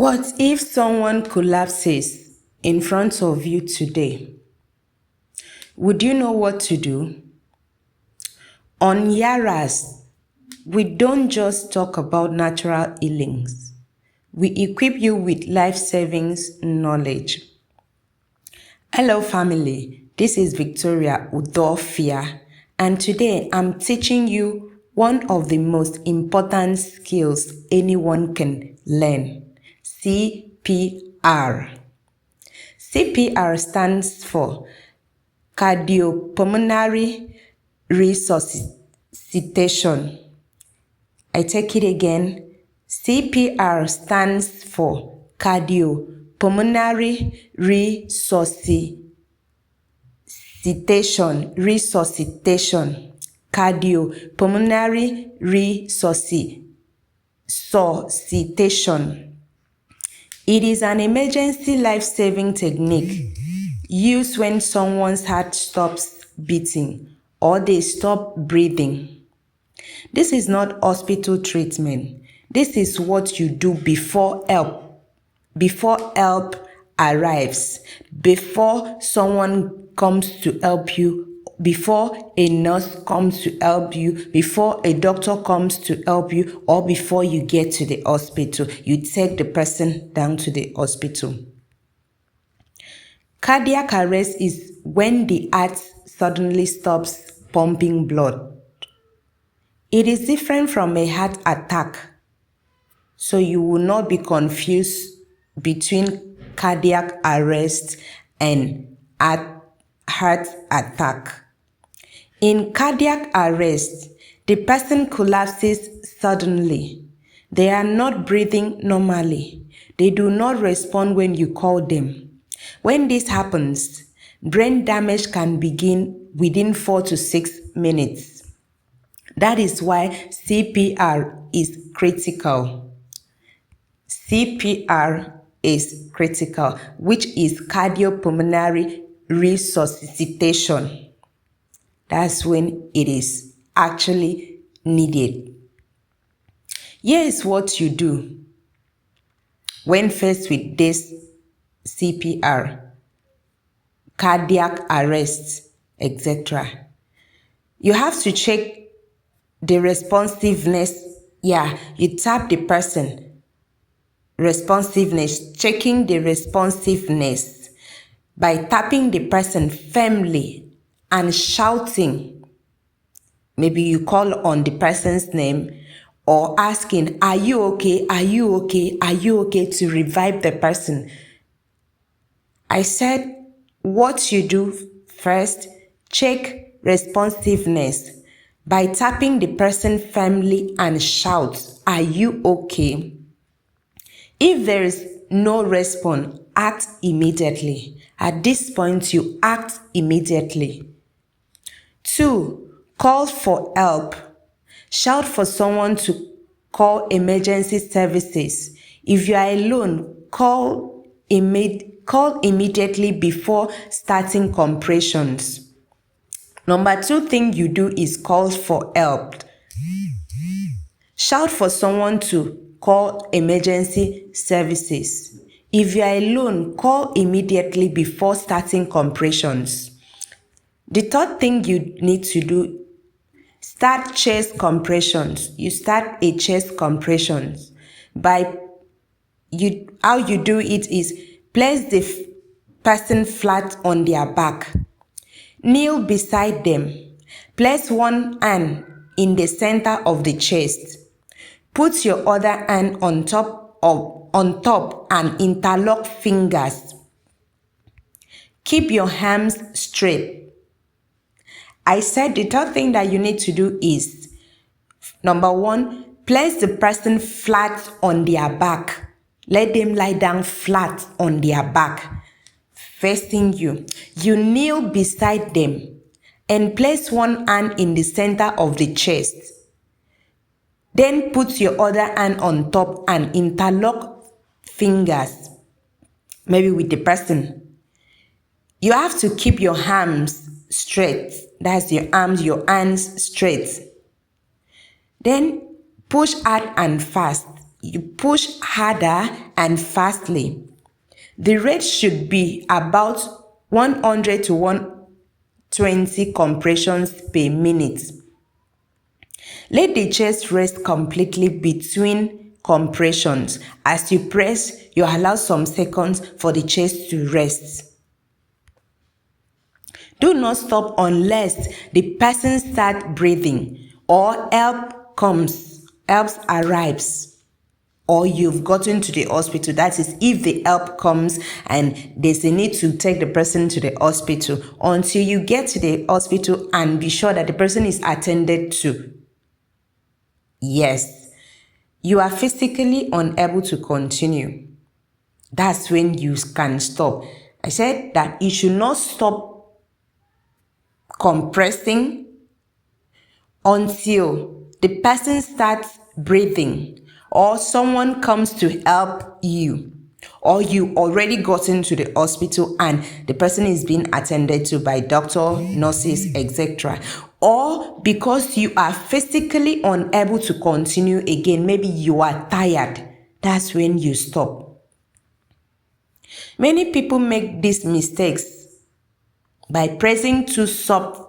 What if someone collapses in front of you today? Would you know what to do? On Yaraz, we don't just talk about natural healings. We equip you with life-saving knowledge. Hello family, this is Victoria Udofia, and today I'm teaching you one of the most important skills anyone can learn, CPR. CPR stands for Cardiopulmonary Resuscitation. I take it again. CPR stands for Cardiopulmonary Resuscitation. Cardiopulmonary Resuscitation. It is an emergency life-saving technique used when someone's heart stops beating or they stop breathing. This is not hospital treatment. This is what you do before help arrives, before someone comes to help you, before a nurse comes to help you, before a doctor comes to help you, or before you get to the hospital. You take the person down to the hospital. Cardiac arrest is when the heart suddenly stops pumping blood. It is different from a heart attack, so you will not be confused between cardiac arrest and heart attack. In cardiac arrest, the person collapses suddenly. They are not breathing normally. They do not respond when you call them. When this happens, brain damage can begin within 4 to 6 minutes. That is why CPR is critical. CPR is critical, which is cardiopulmonary resuscitation. That's when it is actually needed. Here is what you do when faced with this CPR, cardiac arrest, etc. You have to check the responsiveness. You tap the person. Responsiveness, checking the responsiveness by tapping the person firmly and shouting. Maybe you call on the person's name or asking, "Are you okay? Are you okay? Are you okay?" to revive the person. I said, what you do first, check responsiveness by tapping the person firmly and shout, "Are you okay?" If there is no response, act immediately. At this point, you act immediately. 2. Call for help. Shout for someone to call emergency services. If you are alone, call immediately before starting compressions. Number 2 thing you do is call for help. Shout for someone to call emergency services. If you are alone, call immediately before starting compressions. The 3rd thing you need to do, start chest compressions. You start a chest compressions how you do it is place the person flat on their back. Kneel beside them. Place one hand in the center of the chest. Put your other hand on top and interlock fingers. Keep your arms straight. I said the 3rd thing that you need to do is, number 1, place the person flat on their back. Let them lie down flat on their back, facing you. You kneel beside them and place one hand in the center of the chest. Then put your other hand on top and interlock fingers, maybe with the person. You have to keep your arms straight. That's your hands straight. Then push hard and fast you push harder and fastly. The rate should be about 100 to 120 compressions per minute. Let the chest rest completely between compressions. As you press, you allow some seconds for the chest to rest. Do not stop unless the person starts breathing or help arrives, or you've gotten to the hospital. That is, if the help comes and there's a need to take the person to the hospital. Until you get to the hospital and be sure that the person is attended to. Yes, you are physically unable to continue. That's when you can stop. I said that you should not stop compressing until the person starts breathing, or someone comes to help you, or you already got into the hospital and the person is being attended to by doctor, nurses, etc. Or because you are physically unable to continue again, maybe you are tired, that's when you stop. Many people make these mistakes by pressing too softly.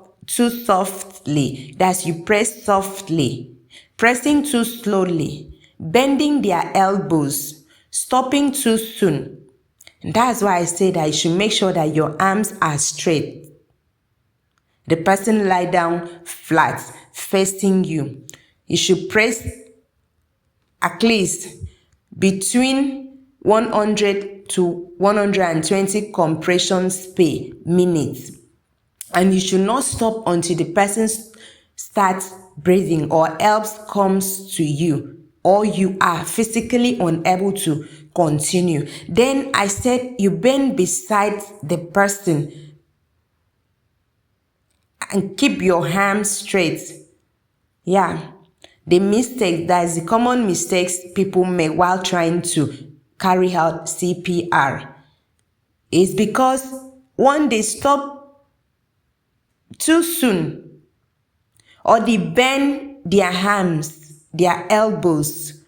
That's, you press softly, pressing too slowly, bending their elbows, stopping too soon. And that's why I say that you should make sure that your arms are straight. The person lie down flat, facing you. You should press at least between 100 to 120 compressions per minute. And you should not stop until the person starts breathing or help comes to you, or you are physically unable to continue. Then I said you bend beside the person and keep your arms straight. Yeah, the mistake, that is the common mistakes people make while trying to carry out CPR, is because one, they stop too soon, or they bend their arms, their elbows,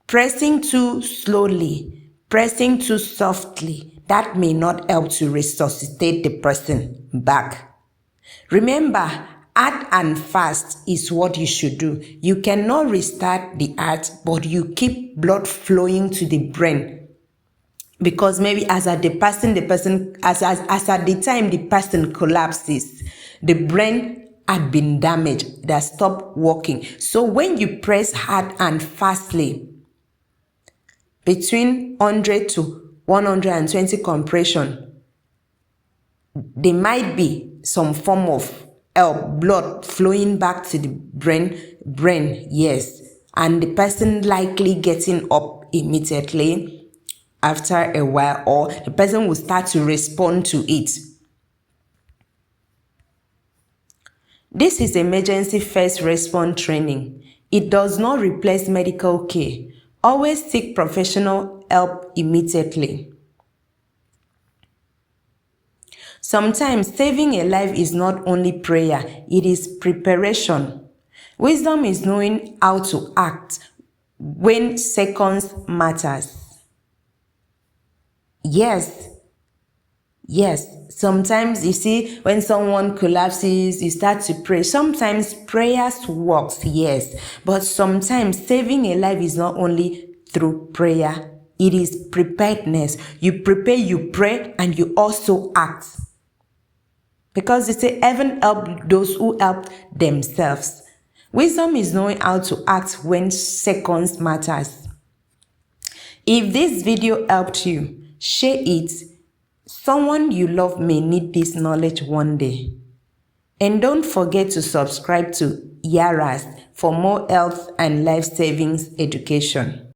pressing too slowly, pressing too softly. That may not help to resuscitate the person back. Remember, hard and fast is what you should do. You cannot restart the heart, but you keep blood flowing to the brain. Because maybe as at the time the person collapses, the brain had been damaged, that stopped working. So when you press hard and fastly, between 100 to 120 compression, there might be some form of blood flowing back to the brain, yes, and the person likely getting up immediately after a while, or the person will start to respond to it. This is emergency first response training. It does not replace medical care. Always seek professional help immediately. Sometimes saving a life is not only prayer, it is preparation. Wisdom is knowing how to act when seconds matters. Yes. Sometimes you see, when someone collapses, you start to pray. Sometimes prayers works, yes. But sometimes saving a life is not only through prayer, it is preparedness. You prepare, you pray, and you also act. Because they say heaven help those who help themselves. Wisdom is knowing how to act when seconds matters. If this video helped you, share it. Someone you love may need this knowledge one day. And don't forget to subscribe to Yaraz for more health and life savings education.